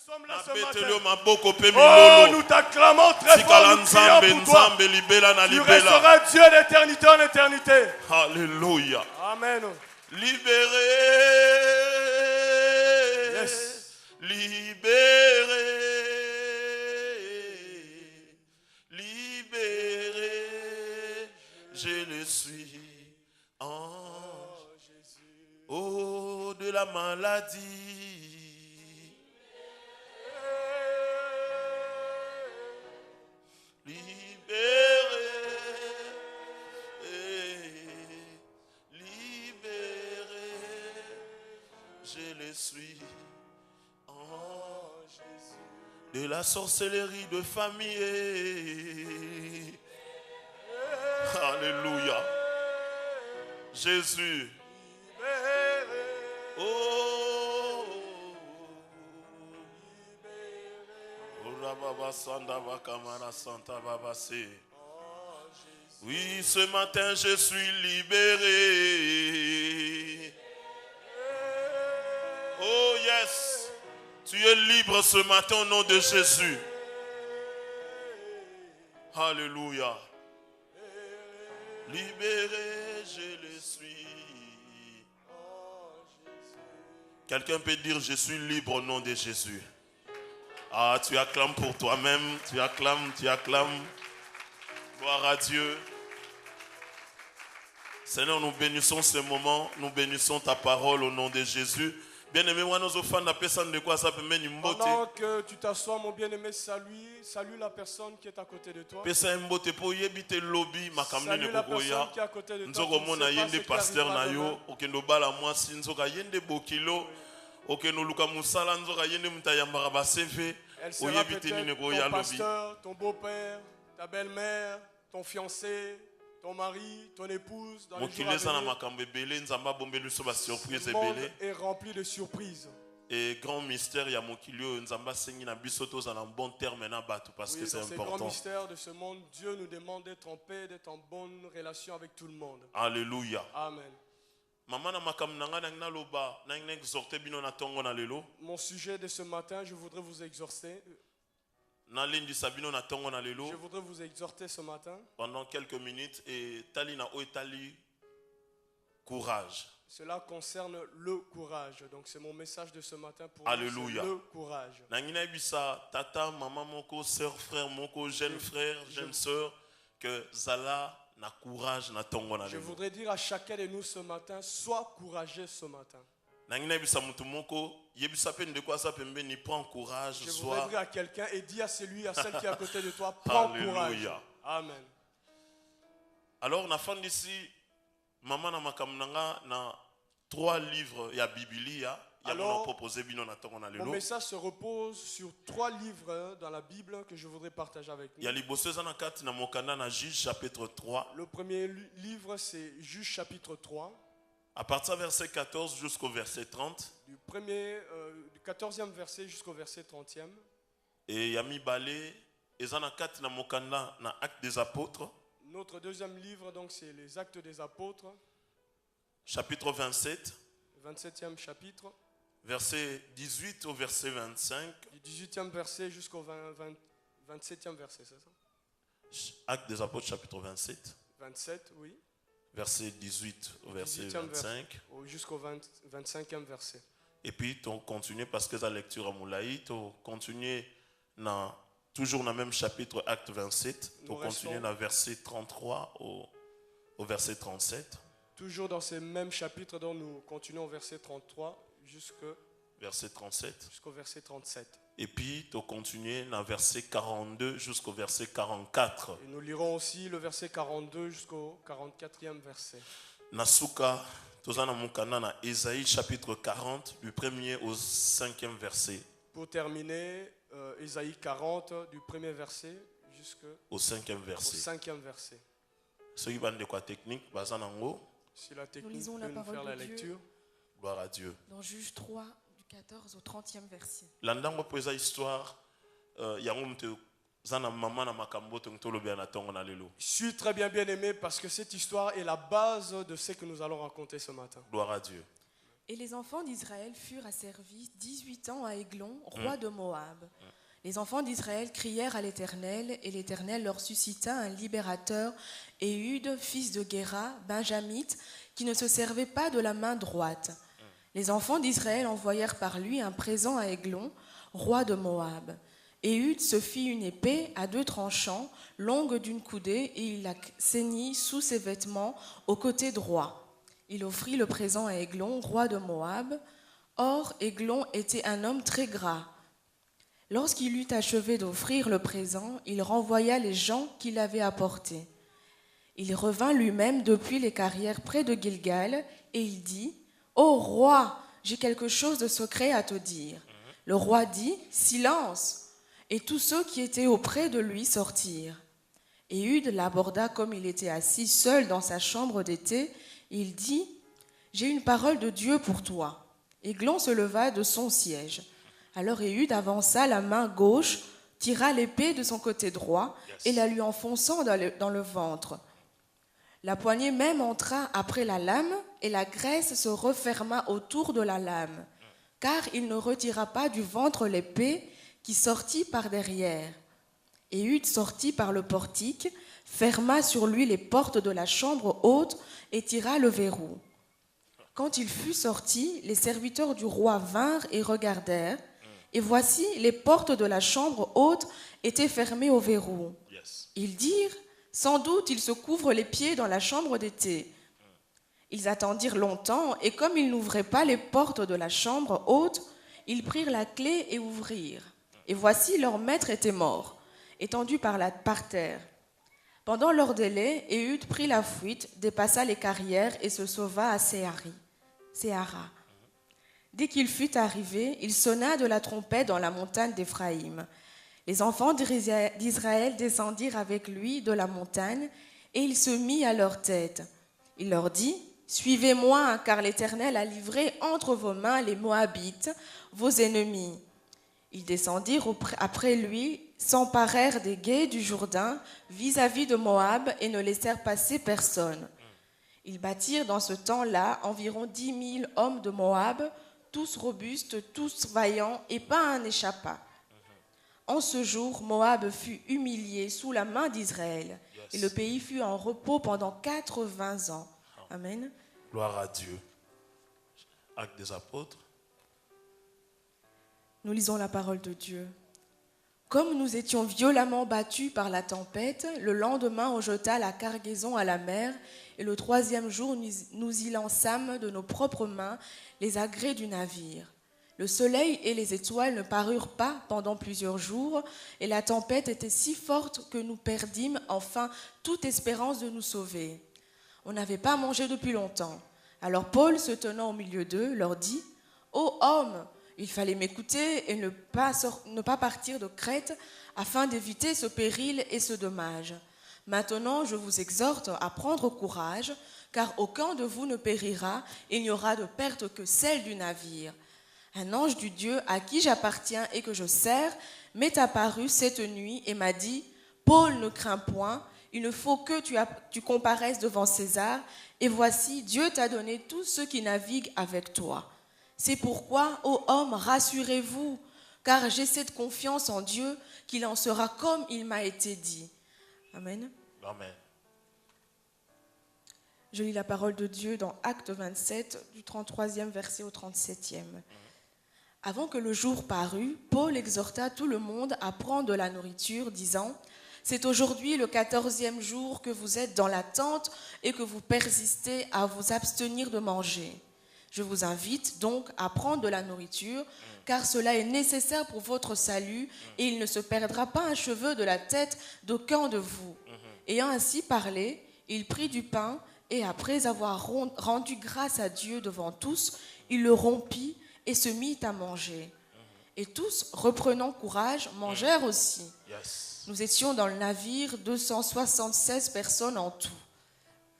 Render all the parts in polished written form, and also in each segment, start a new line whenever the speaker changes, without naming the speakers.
sommes là ce matin.
Oh,
nous t'acclamons très fort, nous prions pour toi. Tu resteras Dieu d'éternité en éternité.
Alléluia.
Amen.
Libéré.
Yes.
Libéré. Libéré. Je le suis en Jésus. Oh, de la maladie. Libéré, libéré, je le suis en Jésus. De la sorcellerie de famille. Alléluia. Jésus. Oh. Oui, ce matin je suis libéré. Oh yes, tu es libre ce matin au nom de Jésus. Alléluia. Libéré, je le suis. Quelqu'un peut dire je suis libre au nom de Jésus. Ah, tu acclames pour toi-même, tu acclames. Gloire à Dieu. Seigneur, nous bénissons ce moment, nous bénissons ta parole au nom de Jésus. Bien-aimé, moi, nous offrons la personne de quoi ça peut mener une beauté.
Pendant que tu t'assois, mon bien-aimé, salue la personne qui est à côté de toi.
Salue la personne qui est
à côté de toi. Elle sera peut-être ton pasteur, ton beau-père, ta belle-mère, ton fiancé, ton mari, ton épouse. Dans les jours à venir. Ce monde est rempli de surprises.
Et grand mystère, il y a mon kilio, Nzamba sengi na biso toza en bon terme na batu parce que c'est important.
Dans ces grands mystères de ce monde, Dieu nous demande d'être en paix, d'être en bonne relation avec tout le monde.
Alléluia.
Amen. Mon sujet de ce matin, je voudrais vous exhorter. Je voudrais vous exhorter ce matin.
Pendant quelques minutes et talina o etali courage.
Cela concerne le courage. Donc c'est mon message de ce matin pour
Alléluia.
le courage.
Nangina bisa tata maman moko sœur frère moko jeune frère jeune sœur que zala na courage na tongo na.
Je voudrais dire à chacun de nous ce matin, sois courageux ce matin.
Nangina bisa mutu moko yebisa pe ndeko asa pembe ni prends courage.
Je voudrais dire à quelqu'un et dis à celui à celle qui est à côté de toi, prends courage. Amen.
Alors na fin d'ici maman na makamnanga na 3 livres ya Biblia.
Alors, mon message se repose sur 3 livres dans la Bible que je voudrais partager avec nous. Le premier livre, c'est Juge chapitre 3.
À partir du verset 14 jusqu'au verset 30.
Du 14e verset jusqu'au verset 30e.
Et Yami Balé, Ezanakat na Mokanda na Actes des Apôtres.
Notre deuxième livre, donc, c'est les Actes des Apôtres.
Chapitre 27.
27e chapitre.
Verset 18 au verset 25.
Du 18e verset jusqu'au 27e verset, c'est ça?
Actes des Apôtres, chapitre 27.
27, oui.
Verset 18 au verset 25.
Jusqu'au 25e verset.
Et puis, tu continues parce que la lecture à Moulaï, tu continues toujours dans le même chapitre, Acte 27. Tu continues dans le verset 33 au verset 37.
Toujours dans ce même chapitre dont nous continuons au verset 33 jusqu'au
verset 37.
Jusqu'au verset 37.
Et puis, tu continues dans le verset 42 jusqu'au verset 44.
Et nous lirons aussi le verset 42 jusqu'au 44e verset.
Nasuka, tozana mukana na Ésaïe chapitre 40 du 1er au 5e verset.
Pour terminer, Ésaïe 40 du 1er verset jusqu'au
5e verset.
Au 5e verset.
Ceux qui vendent de quoi technique, bazanango.
Si la technique peut nous faire la lecture.
Gloire à Dieu.
Dans Juge 3, du 14 au 30e verset.
Landango posa histoire, yango zana mama na makambo tolo bien na tongo na lelo.
Je suis très bien aimé parce que cette histoire est la base de ce que nous allons raconter ce matin.
Gloire à Dieu.
Et les enfants d'Israël furent asservis 18 ans à Églon, roi de Moab. Les enfants d'Israël crièrent à l'Éternel, et l'Éternel leur suscita un libérateur, Éhud, fils de Guéra, benjamite, qui ne se servait pas de la main droite. Les enfants d'Israël envoyèrent par lui un présent à Églon, roi de Moab. Éhud se fit une épée à 2 tranchants, longue d'une coudée, et il la ceignit sous ses vêtements au côté droit. Il offrit le présent à Églon, roi de Moab. Or, Églon était un homme très gras. Lorsqu'il eut achevé d'offrir le présent, il renvoya les gens qui l'avaient apporté. Il revint lui-même depuis les carrières près de Gilgal, et il dit, « Ô roi, j'ai quelque chose de secret à te dire. » Le roi dit, « Silence !» Et tous ceux qui étaient auprès de lui sortirent. Éhud l'aborda comme il était assis seul dans sa chambre d'été. Il dit, « J'ai une parole de Dieu pour toi. » Églon se leva de son siège. Alors Éhud avança la main gauche, tira l'épée de son côté droit et la lui enfonçant dans le ventre. La poignée même entra après la lame et la graisse se referma autour de la lame, car il ne retira pas du ventre l'épée qui sortit par derrière. Éhud sortit par le portique, ferma sur lui les portes de la chambre haute et tira le verrou. Quand il fut sorti, les serviteurs du roi vinrent et regardèrent, et voici, les portes de la chambre haute étaient fermées au verrou. Ils dirent, sans doute il se couvre les pieds dans la chambre d'été. Ils attendirent longtemps, et comme ils n'ouvraient pas les portes de la chambre haute, ils prirent la clé et ouvrirent. Et voici, leur maître était mort, étendu par terre. Pendant leur délai, Éhud prit la fuite, dépassa les carrières et se sauva à Séhara. Dès qu'il fut arrivé, il sonna de la trompette dans la montagne d'Éphraïm. Les enfants d'Israël descendirent avec lui de la montagne, et il se mit à leur tête. Il leur dit, « Suivez-moi, car l'Éternel a livré entre vos mains les Moabites, vos ennemis. » Ils descendirent après lui, s'emparèrent des gués du Jourdain vis-à-vis de Moab et ne laissèrent passer personne. Ils bâtirent dans ce temps-là environ 10 000 hommes de Moab, tous robustes, tous vaillants, et pas un n'échappa. En ce jour, Moab fut humilié sous la main d'Israël, et le pays fut en repos pendant 80 ans. Amen.
Gloire à Dieu. Actes des apôtres.
Nous lisons la parole de Dieu. Comme nous étions violemment battus par la tempête, le lendemain on jeta la cargaison à la mer, et le 3e jour nous y lançâmes de nos propres mains les agrès du navire. Le soleil et les étoiles ne parurent pas pendant plusieurs jours, et la tempête était si forte que nous perdîmes enfin toute espérance de nous sauver. On n'avait pas mangé depuis longtemps. Alors Paul, se tenant au milieu d'eux, leur dit, « Ô hommes, il fallait m'écouter et ne pas partir de Crète afin d'éviter ce péril et ce dommage. Maintenant, je vous exhorte à prendre courage, car aucun de vous ne périra, et il n'y aura de perte que celle du navire. Un ange du Dieu à qui j'appartiens et que je sers m'est apparu cette nuit et m'a dit, « Paul, ne crains point, il ne faut que tu comparaisses devant César, et voici, Dieu t'a donné tous ceux qui naviguent avec toi. C'est pourquoi, ô hommes, rassurez-vous, car j'ai cette confiance en Dieu qu'il en sera comme il m'a été dit. » Amen.
Amen.
Je lis la parole de Dieu dans Acte 27, du 33e verset au 37e. Avant que le jour parût, Paul exhorta tout le monde à prendre de la nourriture, disant, « C'est aujourd'hui le 14e jour que vous êtes dans la tente et que vous persistez à vous abstenir de manger. Je vous invite donc à prendre de la nourriture, car cela est nécessaire pour votre salut, et il ne se perdra pas un cheveu de la tête d'aucun de vous. » Ayant ainsi parlé, il prit du pain, et après avoir rendu grâce à Dieu devant tous, il le rompit et se mit à manger. Et tous, reprenant courage, mangèrent aussi. Nous étions dans le navire 276 personnes en tout.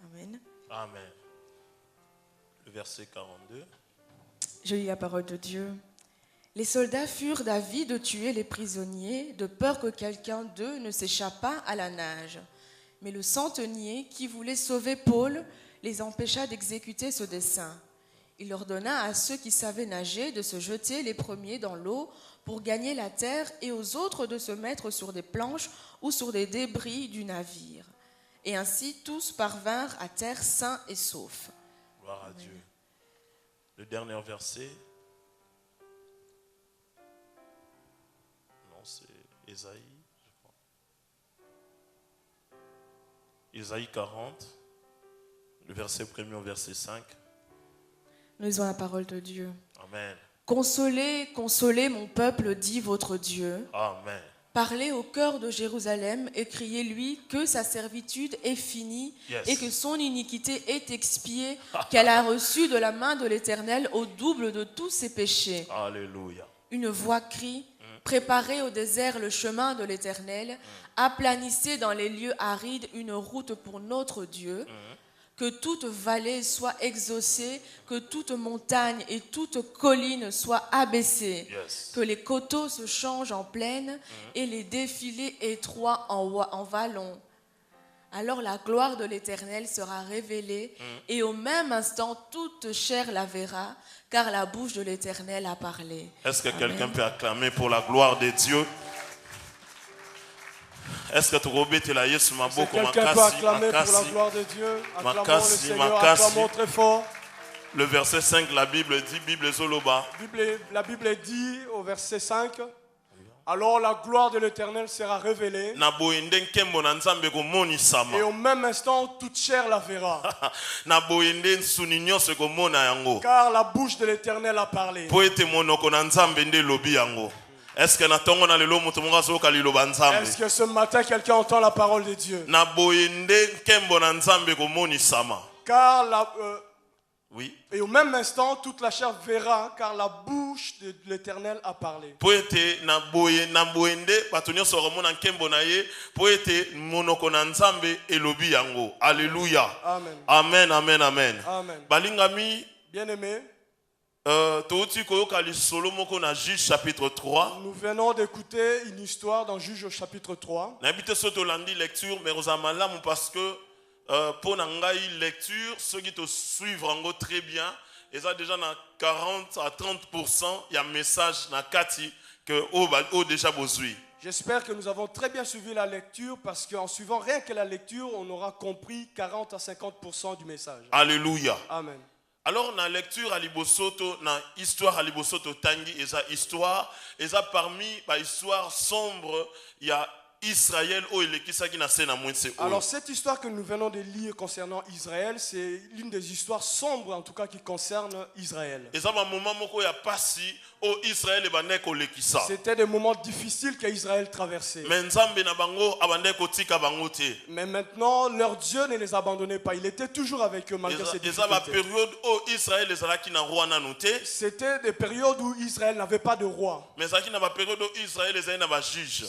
Amen.
Amen. Le verset 42.
Je lis la parole de Dieu. Les soldats furent d'avis de tuer les prisonniers, de peur que quelqu'un d'eux ne s'échappât à la nage. Mais le centenier, qui voulait sauver Paul, les empêcha d'exécuter ce dessein. Il ordonna à ceux qui savaient nager de se jeter les premiers dans l'eau pour gagner la terre et aux autres de se mettre sur des planches ou sur des débris du navire. Et ainsi tous parvinrent à terre sains et saufs.
Gloire à Dieu. Le dernier verset. Non, c'est Ésaïe, je crois. Ésaïe 40, le verset 1er au verset 5.
Nous lisons la parole de Dieu.
Amen.
Consolez, consolez mon peuple, dit votre Dieu.
Amen.
Parlez au cœur de Jérusalem et criez-lui que sa servitude est finie et que son iniquité est expiée, qu'elle a reçu de la main de l'Éternel au double de tous ses péchés.
Alléluia.
Une voix crie, préparez au désert le chemin de l'Éternel, aplanissez dans les lieux arides une route pour notre Dieu. Que toute vallée soit exaucée, que toute montagne et toute colline soient abaissées, que les coteaux se changent en plaine et les défilés étroits en vallons. Alors la gloire de l'Éternel sera révélée et au même instant toute chair la verra, car la bouche de l'Éternel a parlé.
Est-ce que quelqu'un peut acclamer pour la gloire de Dieu? Est-ce que
quelqu'un peut acclamer pour la gloire de Dieu? Acclamons le Seigneur, acclamons très fort.
Le verset 5, la Bible dit,
La Bible dit au verset 5, alors la gloire de l'Éternel sera révélée et au même instant toute chair la verra. Car la bouche de l'Éternel a parlé.
Est-ce
que ce matin quelqu'un entend la parole de Dieu? Car
oui.
Et au même instant toute la chair verra, car la bouche de l'Éternel a parlé.
Alléluia.
Amen.
Amen, amen, amen.
Amen.
Balingami,
bien-aimé,
Juge chapitre 3.
Nous venons d'écouter une histoire dans Juge au chapitre 3.
Lecture, mais parce que pour ngai lecture, ceux qui te suivent très bien, ils ont déjà 40 à 30% il y a un message na kati que déjà besoin.
J'espère que nous avons très bien suivi la lecture parce qu'en suivant rien que la lecture, on aura compris 40 à 50% du message.
Alléluia.
Amen.
Alors, dans la lecture à Libosoto, dans l'histoire à Libosoto Tangi, et ça parmi les histoires sombres, il y a Israël.
Alors, cette histoire que nous venons de lire concernant Israël, c'est l'une des histoires sombres, en tout cas, qui concerne Israël. C'était des moments difficiles qu'Israël traversait. Mais maintenant, leur Dieu ne les abandonnait pas. Il était toujours avec eux malgré ces difficultés. C'était des périodes où Israël n'avait pas de roi.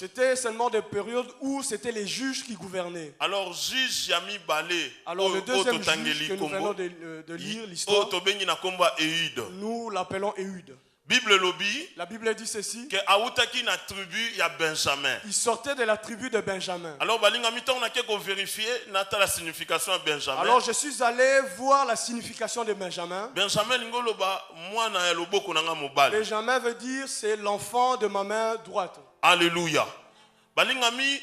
C'était seulement des périodes où c'était les juges qui gouvernaient. Alors le deuxième juge que nous venons de lire l'histoire, nous l'appelons Éhud. La Bible dit ceci, il sortait de la tribu de Benjamin. Alors je suis allé voir la signification de Benjamin. Benjamin veut dire c'est l'enfant de ma main droite.
Alléluia. Balingami,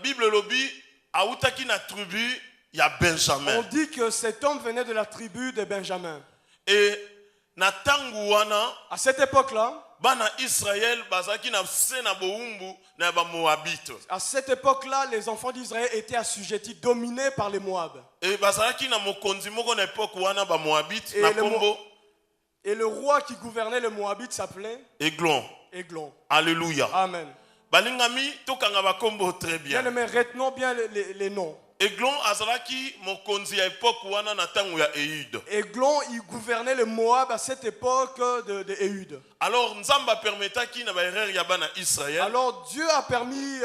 Bible lobby, aoutaki na tribu, il y a Benjamin.
On dit que cet homme venait de la tribu de Benjamin.
Et na tanguana,
à cette époque-là,
bana Israël bazaki na sena boumbu na ba Moabite.
À cette époque-là, les enfants d'Israël étaient assujettis, dominés par les Moab.
Et bazaki na mokonzi moko na époque wana ba Moabite na kombo.
Et le roi qui gouvernait le Moabite s'appelait
Eglon.
Eglon.
Alléluia.
Amen.
Balingami tokanga ba kombo très bien.
Bien, mais retenons bien les noms.
Eglon azalaki mokonzi à époque wana na tangu ya Ehud.
Eglon il gouvernait le Moab à cette époque de Ehud.
Alors Nzamba permetaki na ba erreur ya bana Israël.
Alors Dieu a permis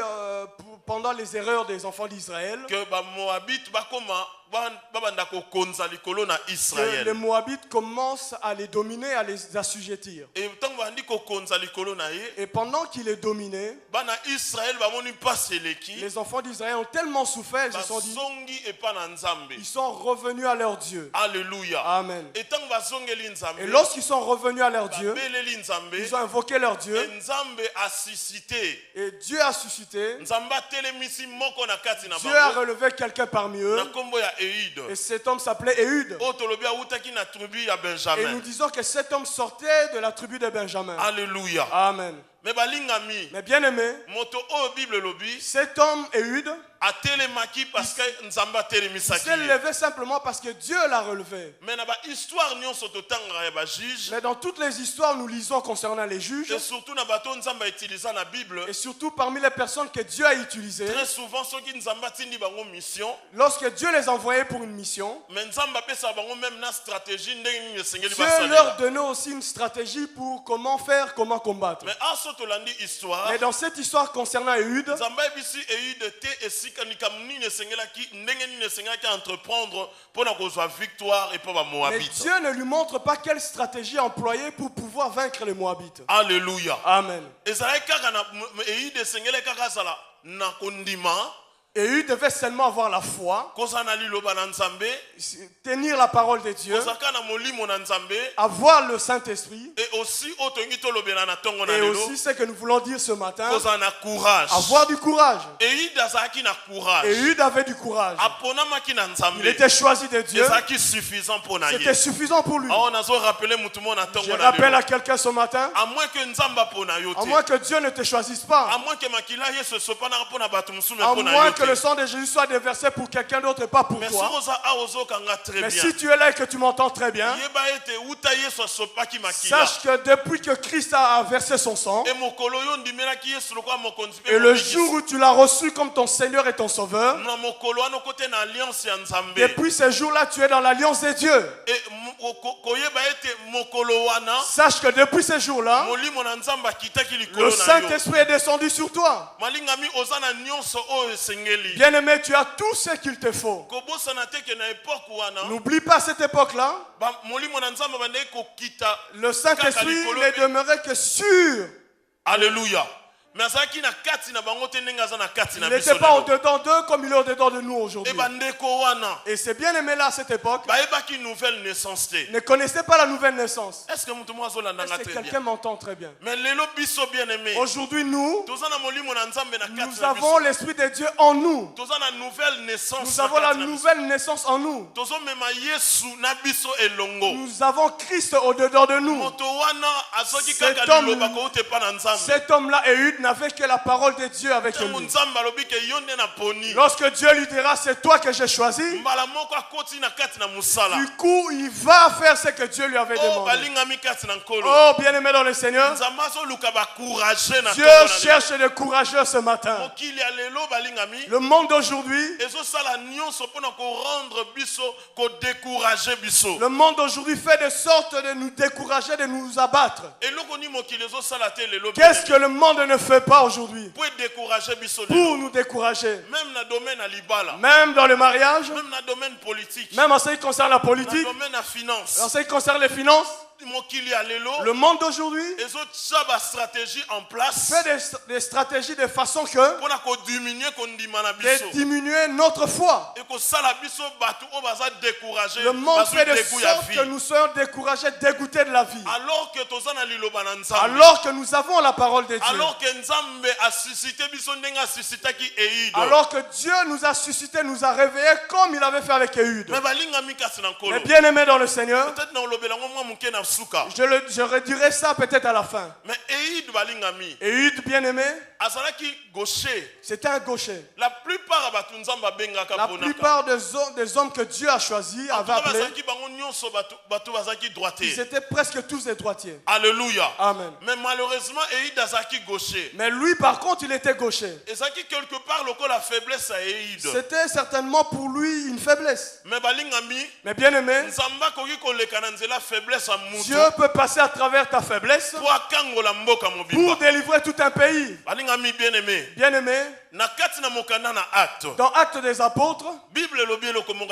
pendant les erreurs des enfants d'Israël
que ba Moabite ba koma
que les Moabites commencent à les dominer, à les assujettir. Et pendant qu'ils les dominaient, les enfants d'Israël ont tellement souffert, ils se sont dit, ils sont revenus à leur Dieu.
Alléluia.
Amen. Et lorsqu'ils sont revenus à leur Dieu, ils ont invoqué leur Dieu. Et Dieu a suscité. Dieu a relevé quelqu'un parmi eux. Et cet homme s'appelait Éhud. Et nous disons que cet homme sortait de la tribu de Benjamin.
Alléluia.
Amen. Mais bien aimé, cet homme Éhud s'est levé simplement parce que Dieu l'a relevé. Mais dans toutes les histoires nous lisons concernant les juges, et surtout parmi les personnes que Dieu a utilisées,
très souvent
lorsque Dieu les envoyait pour une mission, Dieu leur donnait aussi une stratégie pour comment faire, comment combattre. Mais dans cette histoire concernant Éhud, mais Dieu ne lui montre pas quelle stratégie employer pour pouvoir vaincre les Moabites.
Alléluia.
Amen. Éhud devait seulement avoir la foi, tenir la parole de Dieu, avoir le Saint-Esprit, et aussi ce que nous voulons dire ce matin, avoir du courage. Éhud avait du courage. Il était choisi de Dieu. C'était suffisant pour lui. Je rappelle à quelqu'un ce matin, à moins que Dieu ne te choisisse pas, à moins que le sang de Jésus soit déversé pour quelqu'un d'autre et pas pour toi. Mais si tu es là et que tu m'entends très bien, sache que depuis que Christ a versé son sang, et le jour où tu l'as reçu comme ton Seigneur et ton Sauveur, depuis ce jour-là tu es dans l'alliance de Dieu. Sache que depuis ce jour-là, le Saint-Esprit est descendu sur toi. Bien-aimé, tu as tout ce qu'il te faut. N'oublie pas cette époque-là. Le Saint-Esprit ne demeurait que sur.
Alléluia.
Il n'était pas au-dedans d'eux comme il est au-dedans de nous aujourd'hui. Et ces bien-aimés là à cette époque ne connaissaient pas la nouvelle naissance. Est-ce que quelqu'un m'entend très bien? Aujourd'hui nous avons l'Esprit de Dieu en nous. Nous avons la nouvelle naissance en nous. Nous avons Christ au-dedans de nous. Cet homme-là, Éhud, n'avait que la parole de Dieu avec lui. Lorsque Dieu lui dira c'est toi que j'ai choisi, du coup il va faire ce que Dieu lui avait demandé. Oh bien-aimé dans le Seigneur, Dieu cherche des courageux ce matin. Le monde d'aujourd'hui, le monde d'aujourd'hui fait de sorte de nous décourager, de nous abattre. Qu'est-ce que le monde ne fait pas aujourd'hui pour nous décourager? Même dans le mariage, même en ce qui concerne la politique, en ce qui concerne les finances, le monde d'aujourd'hui fait des stratégies de façon que de diminuer notre foi. Le monde fait de sorte que nous soyons découragés, dégoûtés de la vie. Alors que nous avons la parole de Dieu. Alors que Dieu nous a suscité, nous a réveillés comme il avait fait avec Éhud. Mais bien aimé dans le Seigneur, je redirai ça peut-être à la fin.
Mais
Éhud bien aimé, c'était un gaucher.
La
plupart des hommes que Dieu a choisis avaient appelé, ils étaient presque tous des droitiers.
Alléluia.
Amen.
Mais malheureusement, Éhud azaki gaucher.
Mais lui par contre il était gaucher.
Et ça qui quelque part la faiblesse à Éhud.
C'était certainement pour lui une faiblesse. Mais bien aimé, Dieu peut passer à travers ta faiblesse pour délivrer tout un pays. Bien-aimé, dans Actes des Apôtres,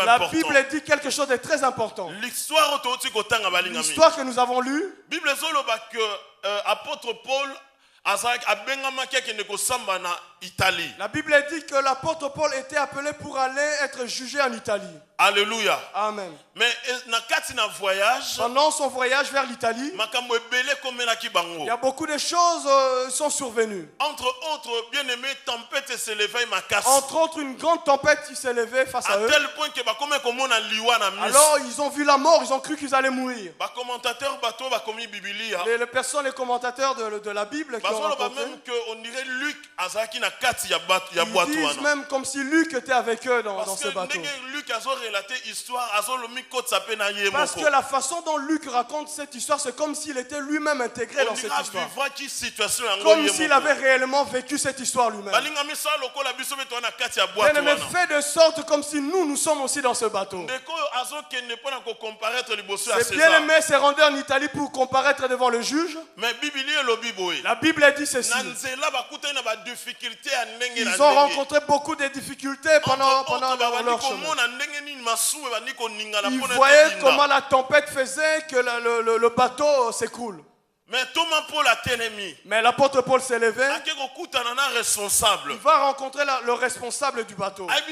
la Bible dit quelque chose de très important. L'histoire que nous avons lue,
apôtre Paul
la Bible dit que l'apôtre Paul était appelé pour aller être jugé en Italie.
Alléluia.
Amen.
Mais
pendant son voyage vers l'Italie, il y a beaucoup de choses sont survenues.
Entre autres, bien-aimé, tempête s'est levée.
Entre autres, une grande tempête qui s'est levée face à eux.
À tel point que
alors ils ont vu la mort, ils ont cru qu'ils allaient mourir. Les personnes, les commentateurs de la Bible qui ont raconté, ils disent même comme si Luc était avec eux dans ce bateau. Parce que la façon dont Luc raconte cette histoire, c'est comme s'il était lui-même intégré dans cette histoire. Comme s'il avait réellement vécu cette histoire lui-même. Mais fait de sorte comme si nous sommes aussi dans ce bateau. C'est bien aimé s'est rendu en Italie pour comparaître devant le juge. La Bible dit ceci. Ils ont rencontré beaucoup de difficultés pendant leur chemin. Ils voyaient comment la tempête faisait que le bateau s'écoule. Mais l'apôtre Paul s'est levé. Il va rencontrer le responsable du bateau. Il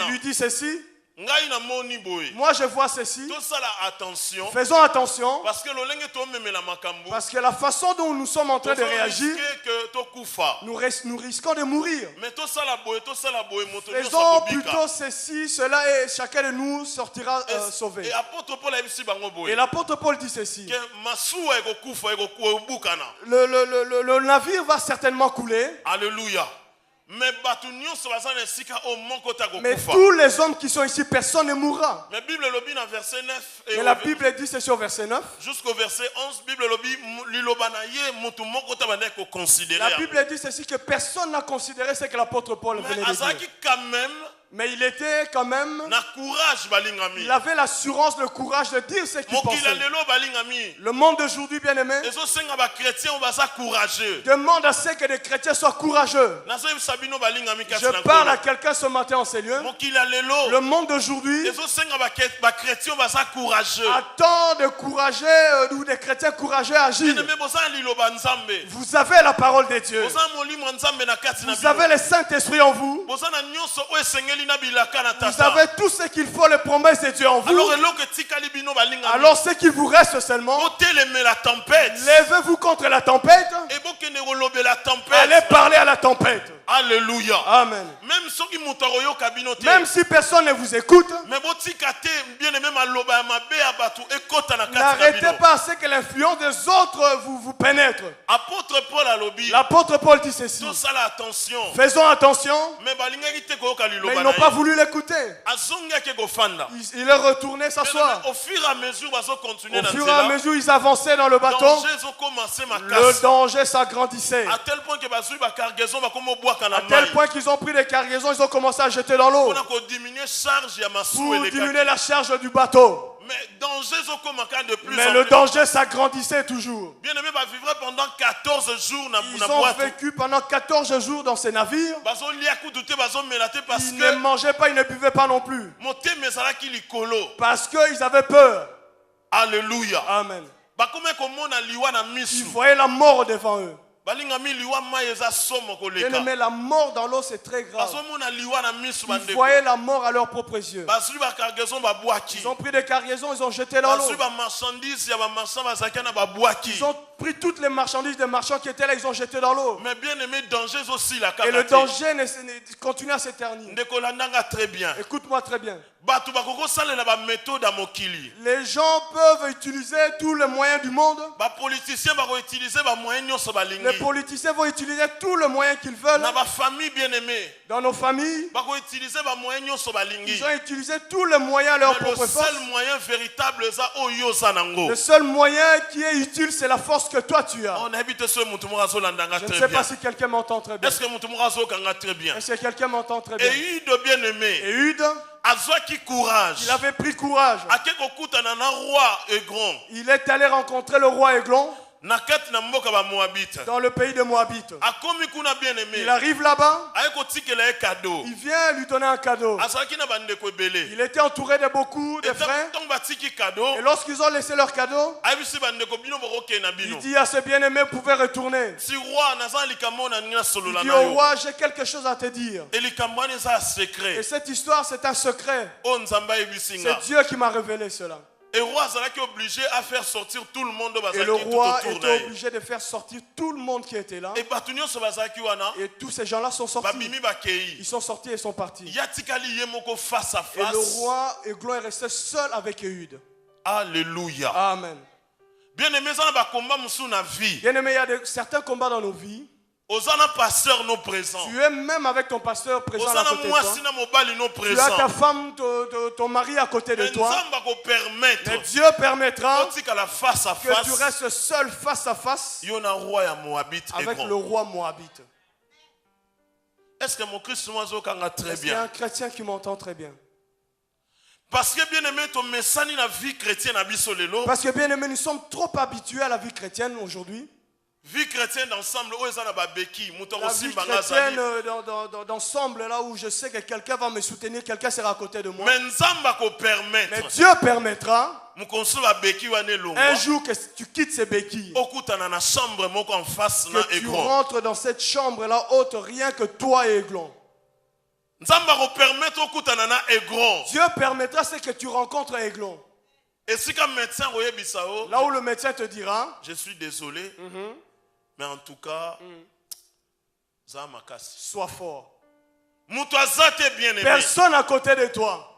lui dit ceci. Moi je vois ceci. Faisons attention. Parce que la façon dont nous sommes en train de réagir, nous risquons de mourir. Faisons plutôt ceci, cela, et chacun de nous sortira sauvé. Et l'apôtre Paul dit ceci. Le navire va certainement couler.
Alléluia.
Mais tous les hommes qui sont ici, personne ne mourra.
Mais
la Bible dit, c'est sur verset 9.
Jusqu'au verset 11,
la Bible dit ceci, que personne n'a considéré ce que l'apôtre Paul venait de dire. Mais il était quand même, il avait l'assurance, le courage de dire ce qu'il pensait. Le monde d'aujourd'hui, bien aimé, demande à ce que les chrétiens soient courageux. Je parle à quelqu'un ce matin en ces lieux. Le monde d'aujourd'hui attend de courageux ou des chrétiens courageux à agir. Vous avez la parole de Dieu. Vous avez le Saint-Esprit en vous. Vous avez tout ce qu'il faut, les promesses de Dieu en vous. Alors ce qui vous reste seulement, levez-vous contre la tempête. Allez parler à la tempête.
Alléluia.
Amen. Même si personne ne vous écoute, n'arrêtez pas à ce que l'influence des autres vous pénètre. L'apôtre Paul dit ceci. Faisons attention. Mais ils n'ont pas voulu l'écouter. Il est retourné s'asseoir.
Au fur et
à mesure, ils avançaient dans le bateau. Le danger s'agrandissait.
À tel point
qu'ils ont pris des cargaisons, ils ont commencé à jeter dans l'eau. Pour diminuer la charge du bateau. Mais le danger s'agrandissait toujours.
Pendant 14 jours,
ils ont vécu pendant 14 jours dans ces navires. Ils ne mangeaient pas, ils ne buvaient pas non plus. Parce qu'ils avaient peur.
Alléluia.
Amen. Ils voyaient la mort devant eux. Mais la mort dans l'eau, c'est très grave. Ils voyaient la mort à leurs propres yeux. Ils ont pris des cargaisons, ils ont jeté dans l'eau. Ils ont pris toutes les marchandises des marchands qui étaient là, ils ont jeté dans l'eau.
Mais bien aimé, danger aussi la.
Et le danger continue à s'éterniser.
Très bien.
Écoute-moi très bien. Les gens peuvent utiliser tous les moyens du monde. Les politiciens vont utiliser tous les moyens qu'ils veulent. Dans nos familles, ils ont utilisé tous les moyens à leur propre force. Le seul moyen qui est utile, c'est la force que toi tu as. Je ne sais pas si quelqu'un m'entend très bien. Est-ce que quelqu'un m'entend très bien?
Éhude, bien-aimé.
Éhude Il avait pris courage. Il est allé rencontrer le roi Églon dans le pays de Moabite. Il arrive là-bas. Il vient lui donner un cadeau. Il était entouré de beaucoup de frères. Et lorsqu'ils ont laissé leur cadeau, il dit à ses bien-aimés, vous pouvez retourner. Il dit au roi, j'ai quelque chose à te dire. Et cette histoire, c'est un secret. C'est Dieu qui m'a révélé cela.
Et le roi était obligé à faire sortir tout le monde.
Et le roi était obligé de faire sortir tout le monde qui était là. Et tous ces gens-là sont sortis. Ils sont sortis et sont partis. Et le roi Églon est resté seul avec Éhud.
Alléluia.
Amen.
Bien-aimé,
il y a certains combats dans nos vies. Tu es même avec ton pasteur présent à côté de toi. Tu as ta femme, ton mari à côté de toi. Mais Dieu permettra que tu restes seul face à face avec le roi Moabite.
Est-ce que mon Christ très
bien? Il y a un chrétien qui m'entend très bien.
Parce que bien aimé,
nous sommes trop habitués à la vie chrétienne aujourd'hui.
Vie chrétienne d'ensemble,
la vie chrétienne d'ensemble, là où je sais que quelqu'un va me soutenir, quelqu'un sera à côté de moi. Mais Dieu permettra un jour que tu quittes ces béquilles, que tu rentres dans cette chambre là haute, rien que toi et Églon. Dieu permettra ce que tu rencontres à Églon. Là où le médecin te dira,
je suis désolé, mais en tout cas,
sois fort.
Personne
à côté de toi.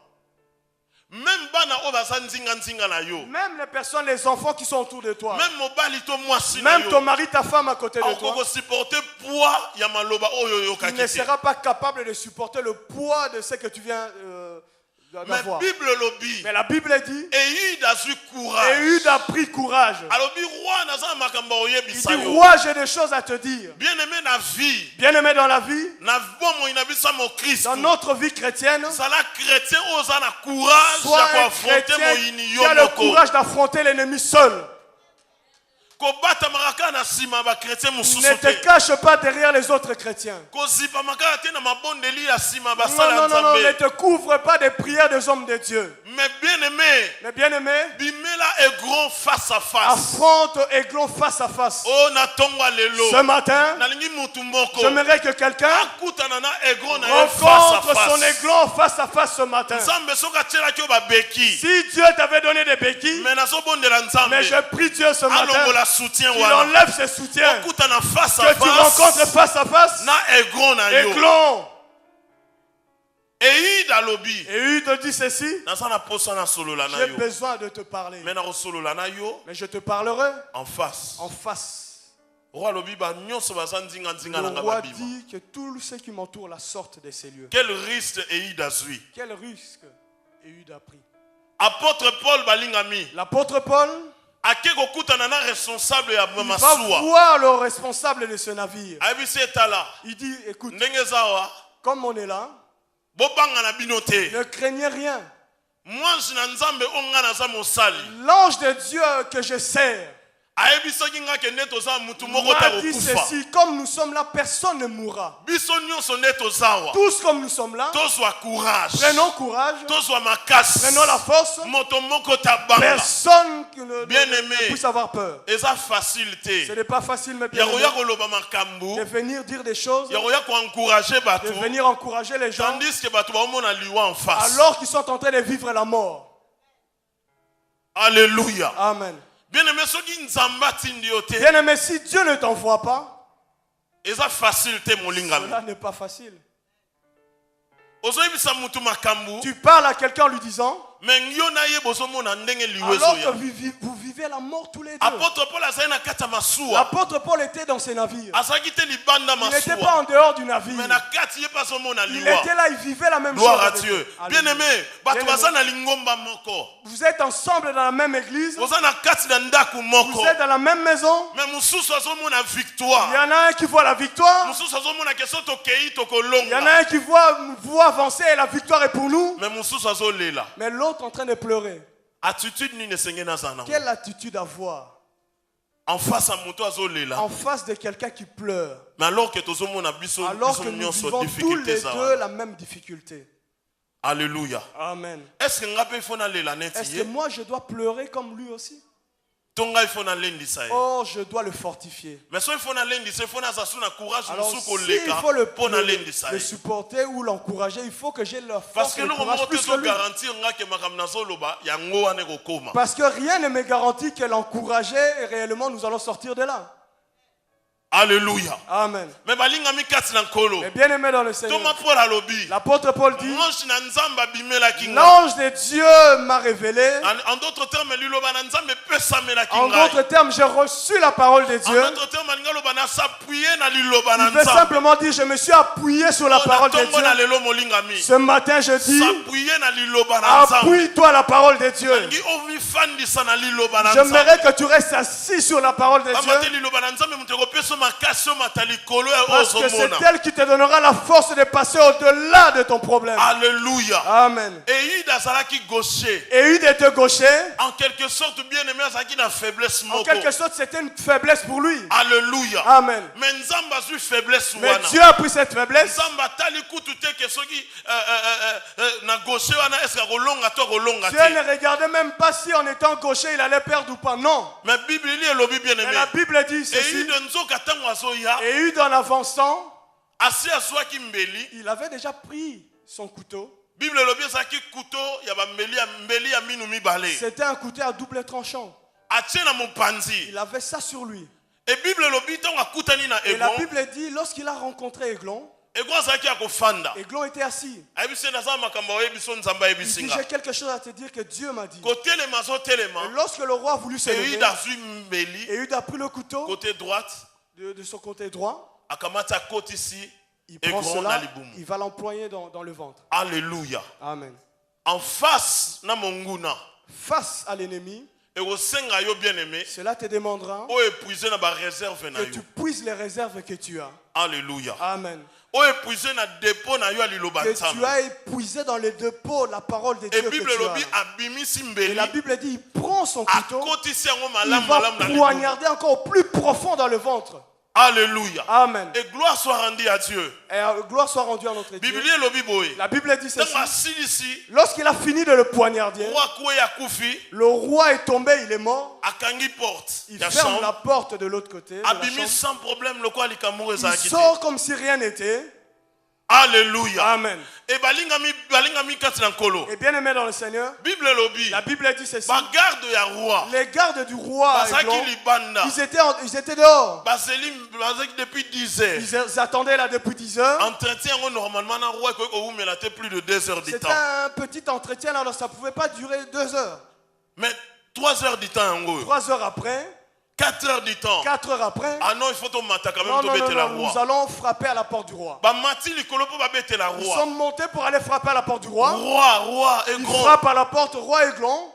Même
les personnes, les enfants qui sont autour de toi.
Même
ton mari, ta femme à côté de toi.
Il
ne sera pas capable de supporter le poids de ce que tu viens d'avoir. Mais la Bible dit, Éhud a pris courage. Il dit, roi, j'ai des choses à te dire. Bien-aimé dans la vie, dans notre vie chrétienne, sois un chrétien qui a le courage d'affronter l'ennemi seul. Ne te cache pas derrière les autres chrétiens. Non, ne te couvre pas des prières des hommes de Dieu.
Mais
bien-aimé, affronte Églon face à face. Ce matin, j'aimerais que quelqu'un rencontre son Églon face à face ce matin. Si Dieu t'avait donné des béquilles, mais je prie Dieu ce matin, il enlève ses soutiens, que tu rencontres face à face Églon. Éhud dit ceci, j'ai besoin de te parler, mais je te parlerai en face. Le roi dit que tous ceux qui m'entourent la sortent de ces lieux.
Quel risque Éhud
a pris?
L'apôtre Paul,
il va voir le responsable de ce navire. Il dit, écoute, comme on est là, ne craignez rien. L'ange de Dieu que je sers m'a dit ceci, comme nous sommes là, personne ne mourra. Tous comme nous sommes là, prenons courage, prenons la force, personne ne puisse avoir peur. Ce n'est pas facile, mais bien de venir dire des choses, de venir encourager les gens, alors qu'ils sont en train de vivre la mort.
Alléluia.
Amen.
Bien-aimé,
si Dieu ne t'envoie pas, cela n'est pas facile. Tu parles à quelqu'un en lui disant, Alors que vous vivez la mort tous les deux. L'apôtre Paul était dans ses navires. Il n'était pas en dehors du navire. Il était là, il vivait la même chose.
Gloire à Dieu. Bien-aimé,
vous êtes ensemble dans la même église. Vous êtes dans la même maison. Il y en a un qui voit la victoire. Il y en a un qui voit vous avancer et la victoire est pour nous. Mais l'autre en train de pleurer. Quelle attitude avoir en face de quelqu'un qui pleure, alors que nous vivons tous les deux la même difficulté?
Alléluia.
Amen.
Est-ce que
moi je dois pleurer comme lui aussi? Oh, je dois le fortifier. Alors, s'il faut le supporter ou l'encourager, il faut que j'ai la force et le courage plus que lui. Parce que rien ne me garantit que l'encourager et réellement nous allons sortir de là.
Alléluia.
Amen.
Mais
bien aimé dans le Seigneur, l'apôtre Paul dit, l'ange de Dieu m'a révélé.
En d'autres
termes, j'ai reçu la parole de Dieu. Il veut simplement dire, je me suis appuyé sur la parole de Dieu. Ce matin, je dis, appuie-toi la parole de Dieu. J'aimerais que tu restes assis sur la parole de Dieu. Parce que c'est elle qui te donnera la force de passer au-delà de ton problème.
Alléluia.
Amen. Éhude était gaucher.
En quelque sorte, bien aimé,
en quelque sorte, c'était une faiblesse pour lui.
Alléluia.
Amen.
Mais
Dieu a pris cette faiblesse. Dieu ne regardait même pas si en étant gaucher il allait perdre ou pas. Non.
Mais
la Bible dit ceci. Éhude en avançant, il avait déjà pris son couteau. C'était un couteau à double tranchant. Il avait ça sur lui. Et la Bible dit, lorsqu'il a rencontré Églon, Églon était assis. Il dit, j'ai quelque chose à te dire que Dieu m'a dit. Et lorsque le roi a voulu se lever, Éhude a pris le couteau de son côté droit. Il prend cela, il va l'employer dans le ventre.
Alléluia.
Amen.
En face
à l'ennemi, cela te demandera que tu puises les réserves que tu as.
Alléluia.
Amen. Que tu as épuisé dans le dépôt la parole de Dieu que tu as. Et la Bible dit, il prend son couteau, il va poignarder encore au plus profond dans le ventre.
Alléluia.
Amen.
Et gloire soit rendue à Dieu.
Et gloire soit rendue à notre Dieu. La Bible dit ceci. Lorsqu'il a fini de le poignarder, le roi est tombé, il est mort. Il ferme la porte de l'autre côté.
Il
sort comme si rien n'était.
Alléluia.
Amen.
Et
bien aimé dans le Seigneur, la Bible dit ceci. Les gardes du roi, ils étaient dehors.
Depuis 10 heures.
Ils attendaient là depuis 10 heures. C'était un petit entretien là, alors ça ne pouvait pas durer 2 heures.
Mais 3 heures du temps.
3 heures après.
4 heures du temps.
4 heures après.
Ah non, il faut
nous allons frapper à la porte du roi. Ils sont montés pour aller frapper à la porte du roi. Ils frappent à la porte, roi Églon.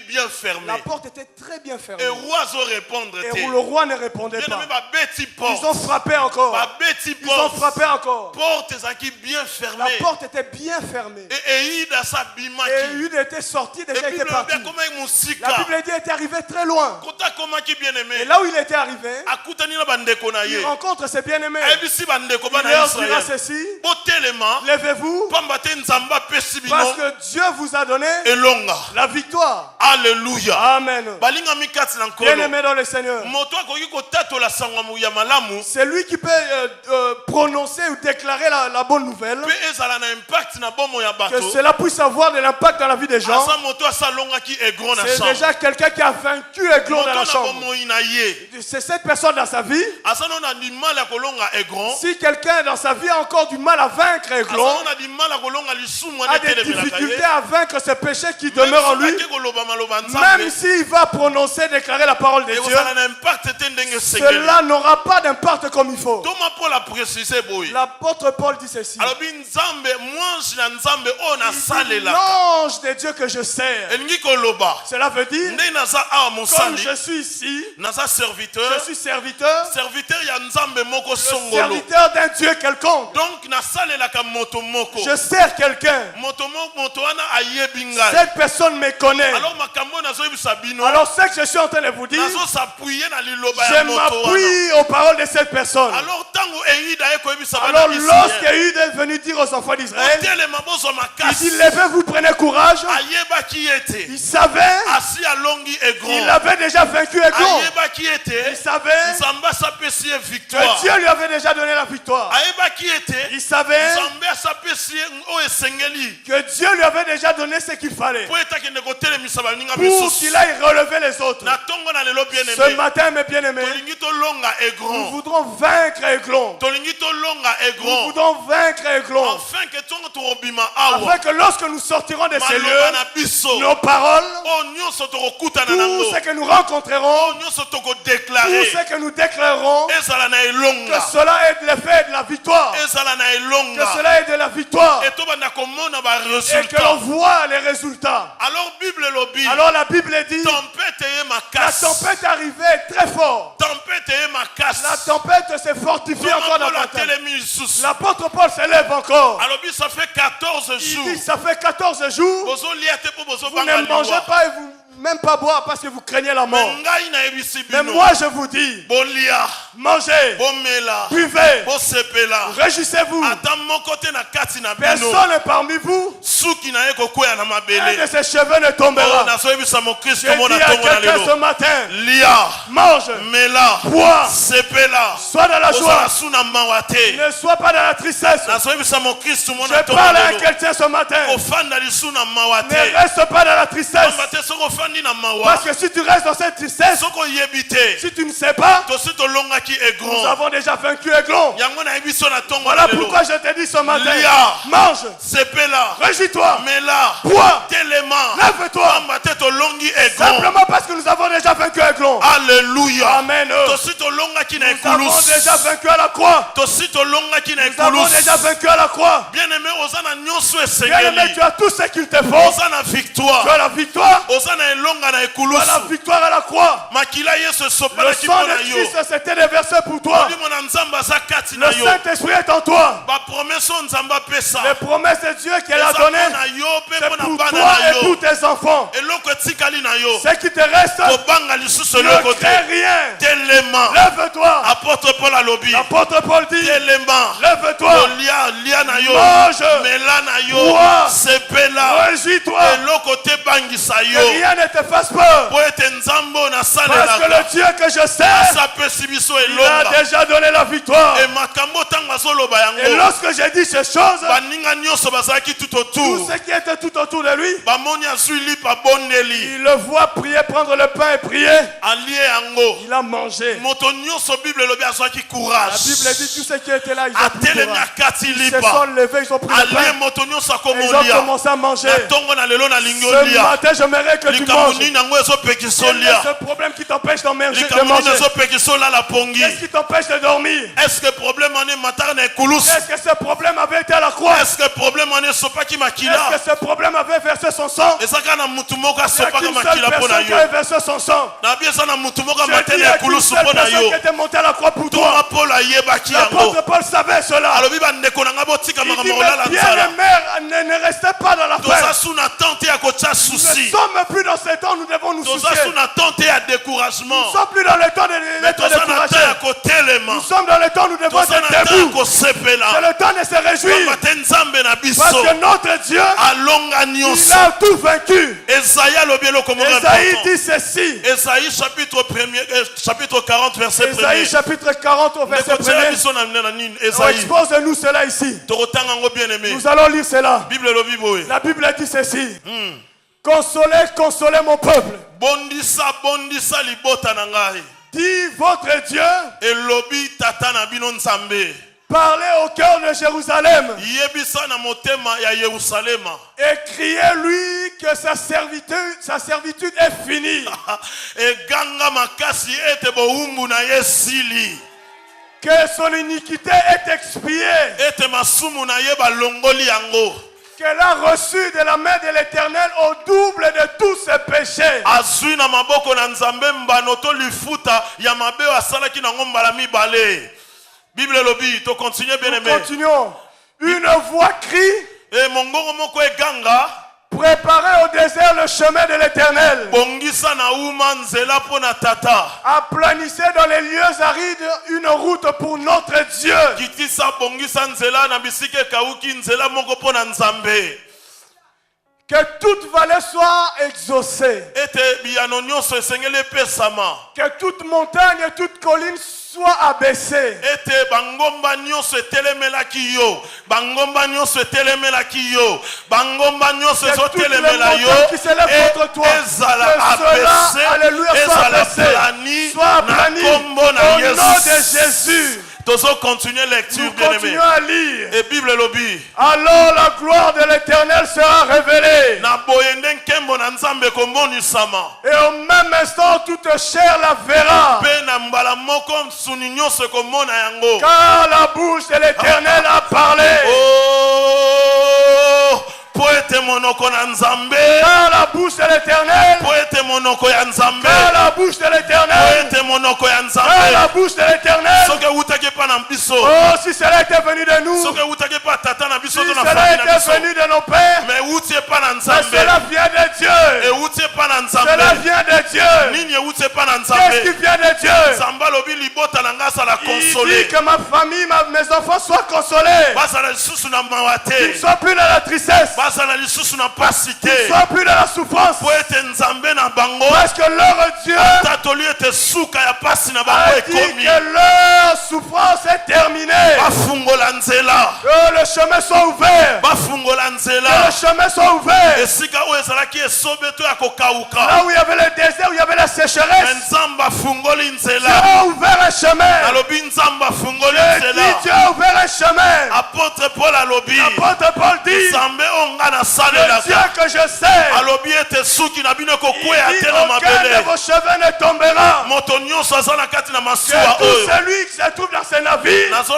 Bien fermée.
La porte était très bien fermée.
Et
le roi ne répondait pas. Ils ont frappé encore. Ils ont frappé encore. La porte était bien fermée. Et Éhude était sorti, déjà était parti. La Bible dit qu'il était arrivé très loin. Et là où il était arrivé, il rencontre ses bien-aimés. Il leur dira ceci. Levez-vous. Parce que Dieu vous a donné la victoire.
Alléluia.
Amen. Bien aimé dans le Seigneur. C'est lui qui peut prononcer ou déclarer la bonne nouvelle, que cela puisse avoir de l'impact dans la vie des gens, c'est déjà quelqu'un qui a vaincu Aiglon dans la chambre. C'est cette personne dans sa vie. Si quelqu'un dans sa vie a encore du mal à vaincre Aiglon, a des difficultés à vaincre ce péché qui demeure en lui, même s'il va prononcer, déclarer la parole de Dieu, cela n'aura pas d'impact comme il faut. L'apôtre Paul dit ceci: l'ange de Dieu que je sers. Cela veut dire, comme je suis ici, je suis serviteur d'un Dieu quelconque. Je sers quelqu'un. Cette personne me connaît. Alors ce que je suis en train de vous dire, je m'appuie aux paroles de cette personne. Alors lorsque Ehud est venu dire aux enfants d'Israël, il dit: levez-vous, prenez courage. Il savait, il avait déjà vaincu Aiglon. Il savait que Dieu lui avait déjà donné la victoire. Il savait que Dieu lui avait déjà donné ce qu'il fallait pour qu'il aille relever les autres. Ce matin, mes bien-aimés, nous voudrons vaincre Aiglon. Nous voudrons vaincre Aiglon, afin que lorsque nous sortirons de ces lieux, nos paroles, tout ce que nous rencontrerons, tout ce que nous déclarerons, que cela ait de l'effet de la victoire, que cela ait de la victoire, et que l'on voit les résultats. Alors la Bible dit, la tempête arrivait très fort. La tempête s'est fortifiée encore davantage. L'apôtre Paul s'élève encore.
Ça fait 14 jours.
Il dit, ça fait 14 jours. Vous ne mangez pas et vous même pas boire parce que vous craignez la mort. Mais moi je vous dis, mangez, buvez, réjouissez-vous. Personne parmi vous, un de ses cheveux ne tombera. Je dis à quelqu'un ce matin, mange, bois, sois dans la joie, ne sois pas dans la tristesse. Je parle à quelqu'un ce matin, ne reste pas dans la tristesse. Parce que si tu restes dans cette tristesse, si tu ne sais pas, nous avons déjà vaincu Aiglon. Voilà pourquoi je te dis ce matin, mange, réjouis-toi, bois, lève-toi, simplement parce que nous avons déjà vaincu Aiglon.
Alléluia.
Amen. Nous avons déjà vaincu à la croix. Nous avons déjà vaincu à la croix. Bien-aimé, tu as tout ce qu'il te faut. Tu as la victoire. Tu as la victoire à la croix. Le sang de Christ s'était déversé pour toi. Le Saint-Esprit est en toi. Les promesses de Dieu qu'elle a données, c'est pour toi et tous tes enfants. Ce qui te reste, ne crains rien. Lève-toi. L'apôtre Paul dit, lève-toi, mange, bois, réjouis-toi. Que rien ne te fasse peur. Parce que le Dieu que je sers, il a déjà donné la victoire. Et lorsque j'ai dit ces choses, tout ce qui était tout autour de lui, il le voit prier, prendre le pain et prier. Il a mangé. La Bible dit tous ceux qui étaient là, ils ont pris courage. Ils se sont levés, ils ont pris le pain. Ils ont commencé à manger. Ce matin, j'aimerais que tu manges. Quel est ce problème qui t'empêche de manger? Qu'est-ce qui t'empêche de dormir? Est-ce que ce problème avait été à la croix? Est-ce que ce problème avait versé son sang? Il n'y a qu'une seule personne qui avait versé son sang. Je dis, il y a qu'une seule personne qui était montée à la croix pour toi. L'apôtre Paul savait cela. Il dit, mais bien les mères, ne restez pas dans la paix. Nous ne sommes plus dans ce temps, nous devons nous soucier. Nous ne sommes plus dans le temps d'être découragés. Nous sommes dans le temps où nous devons être debout. C'est le temps de se réjouir. Parce que notre Dieu, il a tout vaincu. Esaïe dit ceci.
Esaïe chapitre 40 verset 1.
Esaïe chapitre 40 au verset 1. Expose-nous cela ici. Nous allons lire cela. La Bible dit ceci. Consolez, consolez mon peuple. Dit votre Dieu. Parlez au cœur de Jérusalem. Et criez-lui que sa servitude est finie. Que son iniquité est expiée. Qu'elle a reçu de la main de l'Éternel au double de tous ses péchés.
Nous
continuons. Une voix crie. Préparez au désert le chemin de l'Éternel. Aplanissez dans les lieux arides une route pour notre Dieu. Que toute vallée soit exaucée. Que toute montagne et toute colline soit abaissée. Qui s'élève contre toi, alléluia, soit abaissé, soit aplani au nom de Jésus.
Nous continuons lecture, bien-aimé.
À lire.
Et Bible lobby.
Alors la gloire de l'Éternel sera révélée. Et au même instant, toute chair la verra. Car la bouche de l'Éternel a parlé. Car la bouche de l'Éternel. Car la bouche de l'Éternel. Car la bouche de l'Éternel. Oh, si cela était venu de nous. Si cela était venu de nos pères. Mais cela vient de Dieu. Cela vient de Dieu. Qu'est-ce qui vient de Dieu? Il dit que ma famille, mes enfants soient consolés. Qu'ils ne soient plus dans la tristesse. Qu'ils ne soient plus dans la souffrance. Parce que leur Dieu a dit que leur souffrance est terminée. Que le chemin soit ouvert. Que le chemin soit ouvert. Là où il y avait le désert, où il y avait la sécheresse, Dieu a ouvert un chemin. Dieu a ouvert un chemin. Apôtre Paul dit, le Dieu que je sais, il dit aucun de vos cheveux ne tombera. Que tout celui qui se trouve dans ces navires, tout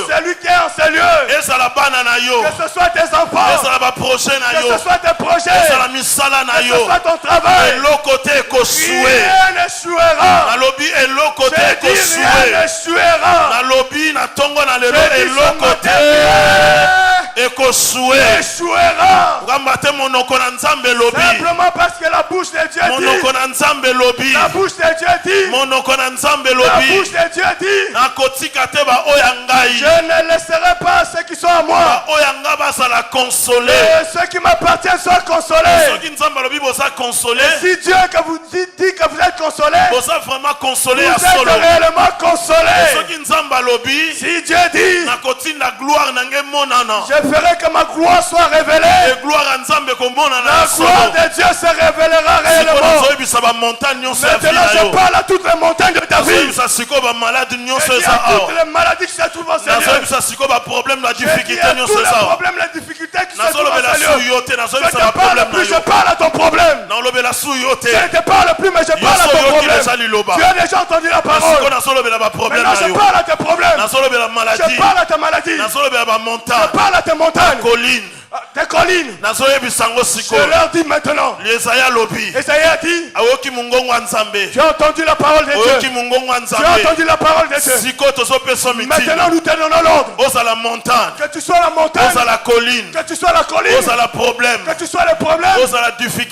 celui qui est en ces lieux, que ce soit tes enfants, que ce soit tes projets, que ce soit ton travail, rien n'échouera. Rien n'échouera. Simplement parce que la bouche de Dieu dit. La bouche de Dieu dit. La bouche de Dieu dit. Je ne laisserai pas ceux qui sont à moi. Ceux qui m'appartiennent soient consolés. Et si Dieu que vous dit que vous êtes consolés, vous êtes réellement consolés. Si Dieu dit, je ferai que ma gloire soit révélée, la gloire de Dieu se révélera réellement. Maintenant je parle à toutes les montagnes de David. Et à toutes les maladies qui se trouvent en Seigneur. Je dis à tous les problèmes, les difficultés qui se trouvent en Seigneur. Je parle à ton problème. Je ne te parle plus, mais je parle à ton problème. Tu as déjà entendu la parole. Maintenant je parle à tes problèmes. Je parle à ta maladie. Je parle à tes montagnes. des collines. Je leur dis maintenant. Esaïe a dit, tu as entendu la parole de Dieu. Tu as entendu la parole de Dieu. Maintenant nous te donnons l'ordre. Que tu sois la montagne. Que tu sois la colline. Que tu sois le problème.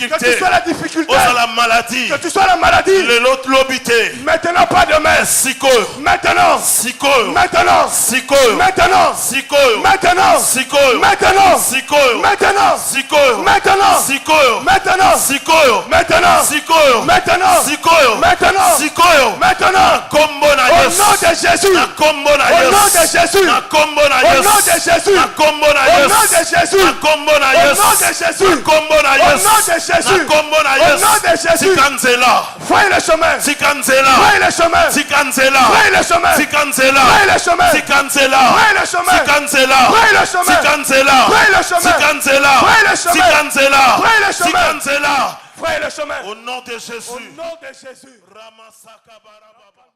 Que tu sois la difficulté.
la maladie.
Que tu sois la maladie. Maintenant pas de mer. Maintenant. Maintenant. Maintenant. Maintenant. Maintenant. Maintenant. Maintenant. Maintenant. Maintenant. Maintenant. Maintenant. Au nom de Jésus. Au nom de Jésus. Au nom de Jésus. Au nom de Jésus. Au nom de Jésus. Au nom de Jésus. Au nom de Jésus. Frère le chemin. Frère le chemin. Frère le chemin. Frère le chemin. Frère le chemin. Frère le chemin. Frère le chemin. Frère le chemin. Frère le chemin. Frère le chemin.
Au nom de Jésus.
Au nom de Jésus.
Ramasaka barababa.